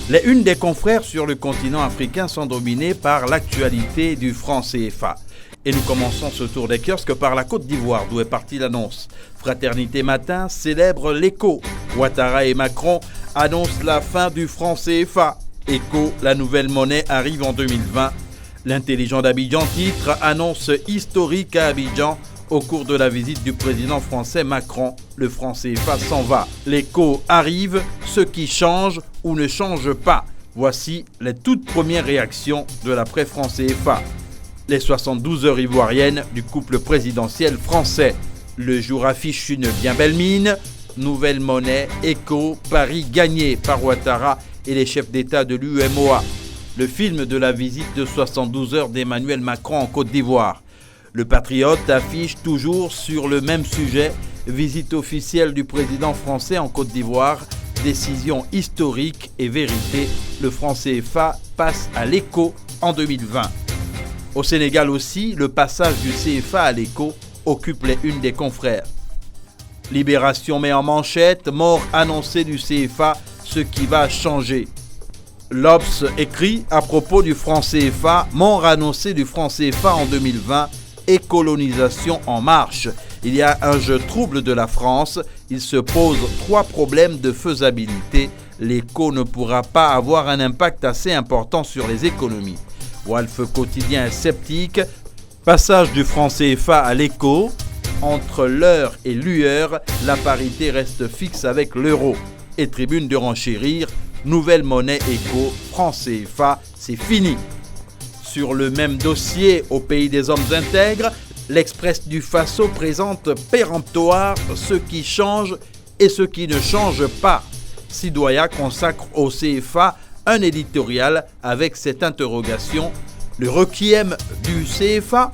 Les unes des confrères sur le continent africain sont dominées par l'actualité du franc CFA. Et nous commençons ce tour des kiosques par la Côte d'Ivoire, d'où est partie l'annonce. Fraternité Matin célèbre l'écho. Ouattara et Macron annoncent la fin du franc CFA. Écho, la nouvelle monnaie arrive en 2020. L'intelligent d'Abidjan titre annonce historique à Abidjan. Au cours de la visite du président français Macron, le franc CFA s'en va. L'écho arrive, ce qui change ou ne change pas. Voici les toutes premières réactions de l'après-franc CFA. Les 72 heures ivoiriennes du couple présidentiel français. Le jour affiche une bien belle mine. Nouvelle monnaie, écho, Paris gagné par Ouattara et les chefs d'État de l'UMOA. Le film de la visite de 72 heures d'Emmanuel Macron en Côte d'Ivoire. Le Patriote affiche toujours sur le même sujet, visite officielle du président français en Côte d'Ivoire, décision historique et vérité, le franc CFA passe à l'écho en 2020. Au Sénégal aussi, le passage du CFA à l'écho occupe les unes des confrères. Libération met en manchette, mort annoncée du CFA, ce qui va changer. L'Obs écrit à propos du franc CFA, mort annoncée du franc CFA en 2020, et colonisation en marche. Il y a un jeu trouble de la France. Il se pose 3 problèmes de faisabilité. L'écho ne pourra pas avoir un impact assez important sur les économies. Walf Quotidien est sceptique. Passage du franc CFA à l'écho. Entre l'heure et lueur, la parité reste fixe avec l'euro. Et Tribune de renchérir. Nouvelle monnaie écho. Franc CFA, c'est fini. Sur le même dossier, au pays des hommes intègres, l'Express du Faso présente péremptoire ce qui change et ce qui ne change pas. Sidoya consacre au CFA un éditorial avec cette interrogation. Le requiem du CFA,